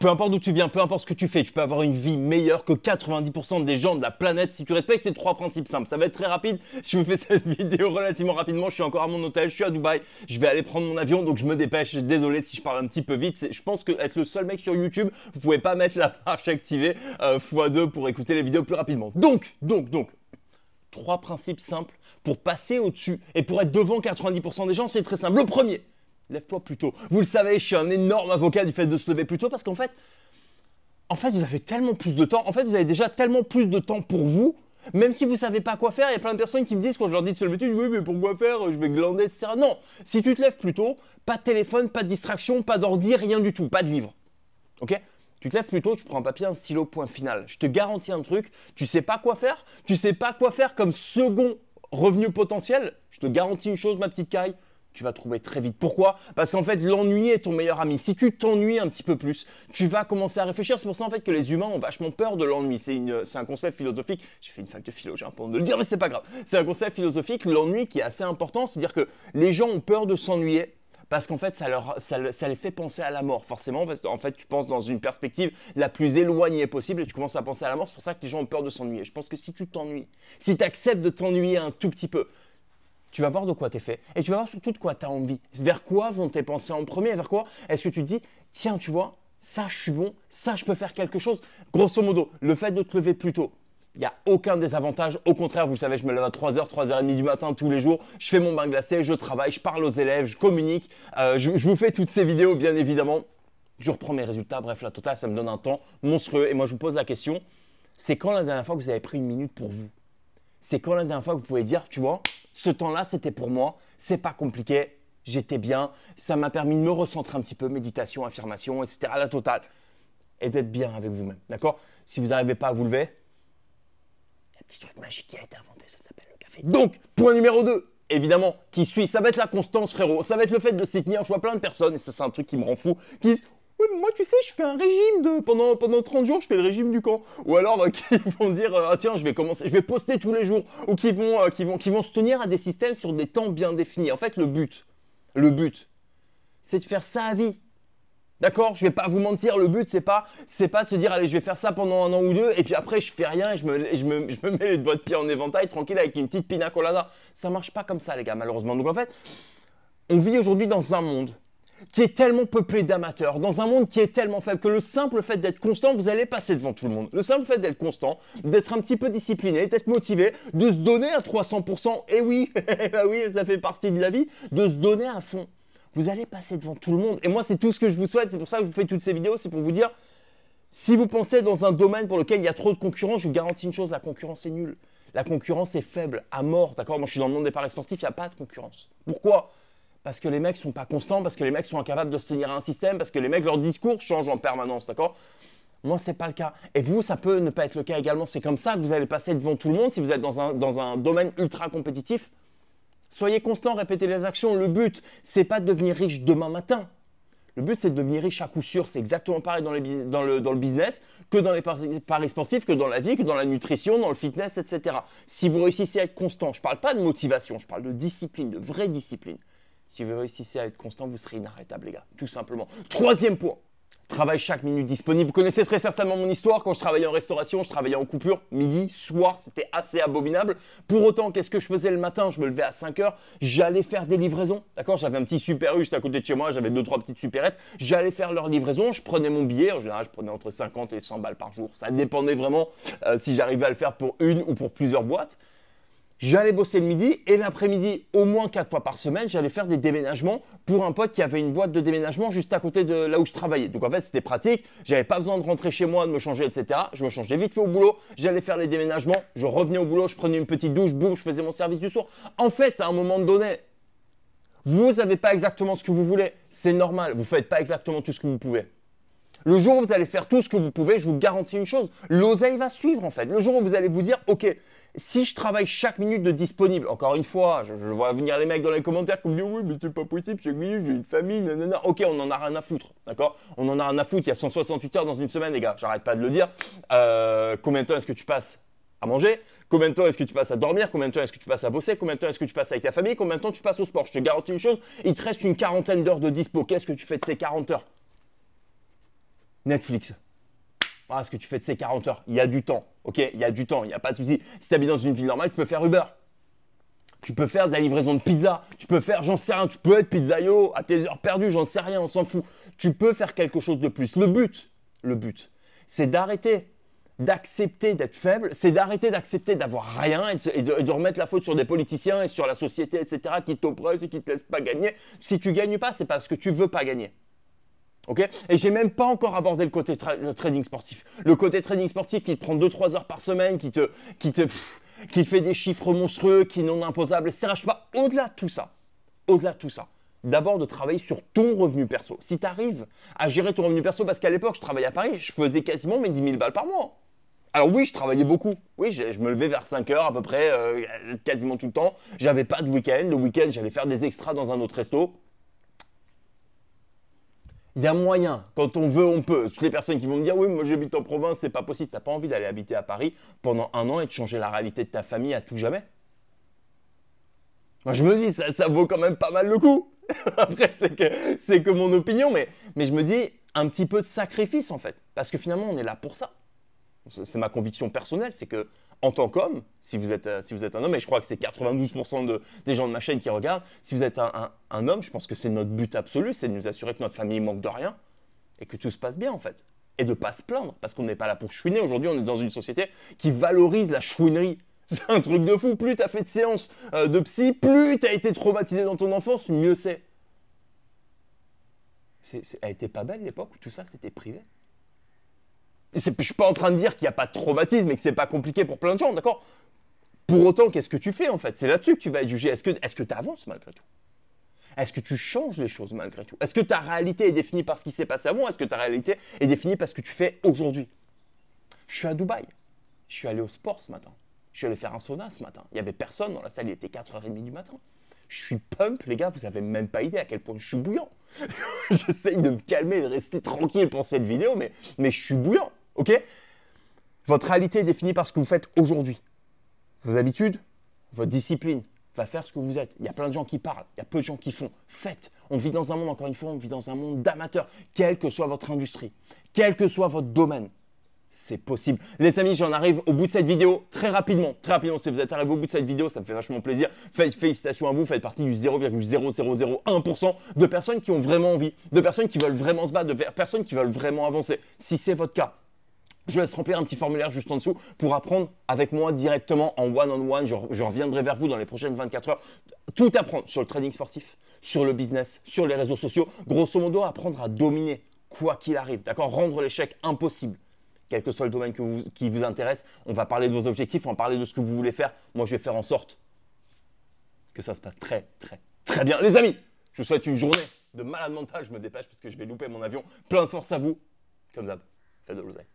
Peu importe d'où tu viens, peu importe ce que tu fais, tu peux avoir une vie meilleure que 90% des gens de la planète si tu respectes ces 3 principes simples. Ça va être très rapide. Je vous fais cette vidéo relativement rapidement. Je suis encore à mon hôtel, je suis à Dubaï. Je vais aller prendre mon avion, donc je me dépêche. Désolé si je parle un petit peu vite. Je pense que être le seul mec sur YouTube, vous pouvez pas mettre la marche activée x2 pour écouter les vidéos plus rapidement. Donc, 3 principes simples pour passer au-dessus et pour être devant 90% des gens, c'est très simple. Le premier, lève-toi plus tôt. Vous le savez, je suis un énorme avocat du fait de se lever plus tôt parce qu'en fait, vous avez tellement plus de temps. En fait, vous avez déjà tellement plus de temps pour vous. Même si vous ne savez pas quoi faire, il y a plein de personnes qui me disent quand je leur dis de se lever, oui, mais pourquoi faire? Je vais glander, etc. Non, si tu te lèves plus tôt, pas de téléphone, pas de distraction, pas d'ordi, rien du tout, pas de livre. Ok? Tu te lèves plus tôt, tu prends un papier, un stylo, point final. Je te garantis un truc, tu sais pas quoi faire, tu sais pas quoi faire comme second revenu potentiel. Je te garantis une chose, ma petite caille, tu vas trouver très vite. Pourquoi? Parce qu'en fait, l'ennui est ton meilleur ami. Si tu t'ennuies un petit peu plus, tu vas commencer à réfléchir. C'est pour ça en fait que les humains ont vachement peur de l'ennui. C'est un concept philosophique. J'ai fait une fac de philo, j'ai un peu honte de le dire, mais c'est pas grave. C'est un concept philosophique, l'ennui qui est assez important. C'est-à-dire que les gens ont peur de s'ennuyer. Parce qu'en fait, ça les fait penser à la mort, forcément, parce qu'en fait, tu penses dans une perspective la plus éloignée possible et tu commences à penser à la mort. C'est pour ça que les gens ont peur de s'ennuyer. Je pense que si tu t'ennuies, si tu acceptes de t'ennuyer un tout petit peu, tu vas voir de quoi tu es fait et tu vas voir surtout de quoi tu as envie. Vers quoi vont tes pensées en premier? Vers quoi est-ce que tu te dis, tiens, tu vois, ça, je suis bon, ça, je peux faire quelque chose. Grosso modo, le fait de te lever plus tôt, il n'y a aucun désavantage. Au contraire, vous le savez, je me lève à 3h, 3h30 du matin tous les jours. Je fais mon bain glacé, je travaille, je parle aux élèves, je communique. Je vous fais toutes ces vidéos, bien évidemment. Je reprends mes résultats. Bref, la totale, ça me donne un temps monstrueux. Et moi, je vous pose la question, c'est quand la dernière fois que vous avez pris une minute pour vous? C'est quand la dernière fois que vous pouvez dire, tu vois, ce temps-là, c'était pour moi, c'est pas compliqué, j'étais bien, ça m'a permis de me recentrer un petit peu, méditation, affirmation, etc., la totale. Et d'être bien avec vous-même, d'accord? Si vous n'arrivez pas à vous lever, il y a un petit truc magique qui a été inventé, ça s'appelle le café. Donc, point numéro 2, évidemment, qui suit, ça va être la constance, frérot. Ça va être le fait de s'y tenir. Je vois plein de personnes, et ça c'est un truc qui me rend fou, qui disent, oui, mais moi, tu sais, je fais un régime pendant 30 jours, je fais le régime du camp. Ou alors, qui vont dire, ah tiens, je vais poster tous les jours. Ou qui vont se tenir à des systèmes sur des temps bien définis. En fait, le but, c'est de faire ça à vie. D'accord? Je vais pas vous mentir, le but, c'est pas de se dire, allez, je vais faire ça pendant 1 an ou 2, et puis après, je fais rien, et je me mets les doigts de pied en éventail, tranquille, avec une petite pina colada. Ça marche pas comme ça, les gars, malheureusement. Donc, en fait, on vit aujourd'hui dans un monde qui est tellement peuplé d'amateurs, dans un monde qui est tellement faible que le simple fait d'être constant, vous allez passer devant tout le monde. Le simple fait d'être constant, d'être un petit peu discipliné, d'être motivé, de se donner à 300%, et oui, oui, ça fait partie de la vie, de se donner à fond. Vous allez passer devant tout le monde. Et moi, c'est tout ce que je vous souhaite. C'est pour ça que je vous fais toutes ces vidéos. C'est pour vous dire, si vous pensez dans un domaine pour lequel il y a trop de concurrence, je vous garantis une chose, la concurrence est nulle. La concurrence est faible, à mort. D'accord? Moi, je suis dans le monde des paris sportifs, il n'y a pas de concurrence. Pourquoi? Parce que les mecs sont pas constants, parce que les mecs sont incapables de se tenir à un système, parce que les mecs, leur discours change en permanence, d'accord? Moi, c'est pas le cas. Et vous, ça peut ne pas être le cas également. C'est comme ça que vous allez passer devant tout le monde si vous êtes dans un domaine ultra compétitif. Soyez constant, répétez les actions. Le but, c'est pas de devenir riche demain matin. Le but, c'est de devenir riche à coup sûr. C'est exactement pareil dans le business que dans les paris sportifs, que dans la vie, que dans la nutrition, dans le fitness, etc. Si vous réussissez à être constant, je ne parle pas de motivation, je parle de discipline, de vraie discipline. Si vous réussissez à être constant, vous serez inarrêtable, les gars, tout simplement. 3e point, travaille chaque minute disponible. Vous connaissez très certainement mon histoire. Quand je travaillais en restauration, je travaillais en coupure, midi, soir, c'était assez abominable. Pour autant, qu'est-ce que je faisais le matin? Je me levais à 5 h, j'allais faire des livraisons. D'accord? J'avais un petit Super U juste à côté de chez moi, j'avais 2-3 petites supérettes. J'allais faire leurs livraisons, je prenais mon billet. En général, je prenais entre 50 et 100 balles par jour. Ça dépendait vraiment si j'arrivais à le faire pour une ou pour plusieurs boîtes. J'allais bosser le midi et l'après-midi, au moins 4 fois par semaine, j'allais faire des déménagements pour un pote qui avait une boîte de déménagement juste à côté de là où je travaillais. Donc en fait, c'était pratique. J'avais pas besoin de rentrer chez moi, de me changer, etc. Je me changeais vite fait au boulot. J'allais faire les déménagements. Je revenais au boulot, je prenais une petite douche, boum, je faisais mon service du soir. En fait, à un moment donné, vous n'avez pas exactement ce que vous voulez. C'est normal. Vous ne faites pas exactement tout ce que vous pouvez. Le jour où vous allez faire tout ce que vous pouvez, je vous garantis une chose, l'oseille va suivre en fait. Le jour où vous allez vous dire, ok, si je travaille chaque minute de disponible, encore une fois, je vois venir les mecs dans les commentaires qui me disent, oui, mais c'est pas possible, chaque minute, j'ai une famille, nanana. Ok, on en a rien à foutre, d'accord? On en a rien à foutre, il y a 168 heures dans une semaine, les gars, j'arrête pas de le dire. Combien de temps est-ce que tu passes à manger? Combien de temps est-ce que tu passes à dormir? Combien de temps est-ce que tu passes à bosser? Combien de temps est-ce que tu passes avec ta famille? Combien de temps tu passes au sport? Je te garantis une chose, il te reste une quarantaine d'heures de dispo. Qu'est-ce que tu fais de ces 40 heures? Netflix. Voilà ce que tu fais de ces 40 heures. Il y a du temps, ok? Il y a du temps, il n'y a pas de souci. Si tu habites dans une ville normale, tu peux faire Uber. Tu peux faire de la livraison de pizza. Tu peux faire, j'en sais rien, tu peux être pizzaïo à tes heures perdues, j'en sais rien, on s'en fout. Tu peux faire quelque chose de plus. Le but, c'est d'arrêter d'accepter d'être faible, c'est d'arrêter d'accepter d'avoir rien et de remettre la faute sur des politiciens et sur la société, etc., qui t'oppressent et qui ne te laissent pas gagner. Si tu ne gagnes pas, c'est parce que tu ne veux pas gagner. Okay, et j'ai même pas encore abordé le côté trading sportif. Le côté trading sportif qui te prend 2-3 heures par semaine, qui fait des chiffres monstrueux, qui est non imposable, etc. Je sais pas, au-delà de tout ça, d'abord de travailler sur ton revenu perso. Si tu arrives à gérer ton revenu perso, parce qu'à l'époque, je travaillais à Paris, je faisais quasiment mes 10 000 balles par mois. Alors oui, je travaillais beaucoup. Oui, je me levais vers 5 heures à peu près, quasiment tout le temps. J'avais pas de week-end. Le week-end, j'allais faire des extras dans un autre resto. Il y a moyen, quand on veut, on peut. Toutes les personnes qui vont me dire « Oui, moi j'habite en province, c'est pas possible. » Tu n'as pas envie d'aller habiter à Paris pendant 1 an et de changer la réalité de ta famille à tout jamais. Moi je me dis, ça vaut quand même pas mal le coup. Après, c'est que mon opinion, mais je me dis un petit peu de sacrifice en fait. Parce que finalement, on est là pour ça. C'est ma conviction personnelle, c'est que en tant qu'homme, si vous êtes un homme, et je crois que c'est 92% des gens de ma chaîne qui regardent, si vous êtes un homme, je pense que c'est notre but absolu, c'est de nous assurer que notre famille manque de rien et que tout se passe bien en fait. Et de ne pas se plaindre, parce qu'on n'est pas là pour chouiner. Aujourd'hui, on est dans une société qui valorise la chouinerie. C'est un truc de fou. Plus tu as fait de séances de psy, plus tu as été traumatisé dans ton enfance, mieux c'est. Elle était pas belle l'époque où tout ça c'était privé. Je ne suis pas en train de dire qu'il n'y a pas de traumatisme et que ce n'est pas compliqué pour plein de gens, d'accord? Pour autant, qu'est-ce que tu fais en fait? C'est là-dessus que tu vas être jugé. Est-ce que tu avances malgré tout? Est-ce que tu changes les choses malgré tout? Est-ce que ta réalité est définie par ce qui s'est passé avant? Est-ce que ta réalité est définie par ce que tu fais aujourd'hui? Je suis à Dubaï. Je suis allé au sport ce matin. Je suis allé faire un sauna ce matin. Il n'y avait personne dans la salle, il était 4h30 du matin. Je suis pump, les gars, vous n'avez même pas idée à quel point je suis bouillant. J'essaye de me calmer et de rester tranquille pour cette vidéo, mais je suis bouillant. Ok? Votre réalité est définie par ce que vous faites aujourd'hui. Vos habitudes, votre discipline va faire ce que vous êtes. Il y a plein de gens qui parlent, il y a peu de gens qui font. Faites. On vit dans un monde, encore une fois, on vit dans un monde d'amateurs, quelle que soit votre industrie, quel que soit votre domaine. C'est possible. Les amis, j'en arrive au bout de cette vidéo très rapidement. Très rapidement, si vous êtes arrivé au bout de cette vidéo, ça me fait vachement plaisir. Félicitations à vous, faites partie du 0,0001% de personnes qui ont vraiment envie, de personnes qui veulent vraiment se battre, de personnes qui veulent vraiment avancer. Si c'est votre cas, je laisse remplir un petit formulaire juste en dessous pour apprendre avec moi directement en one-on-one. Je reviendrai vers vous dans les prochaines 24 heures. Tout apprendre sur le trading sportif, sur le business, sur les réseaux sociaux. Grosso modo, apprendre à dominer quoi qu'il arrive. D'accord? Rendre l'échec impossible. Quel que soit le domaine qui vous intéresse, on va parler de vos objectifs, on va parler de ce que vous voulez faire. Moi, je vais faire en sorte que ça se passe très, très, très bien. Les amis, je vous souhaite une journée de malade mental. Je me dépêche parce que je vais louper mon avion. Plein de force à vous. Comme d'hab, faites de l'oseille.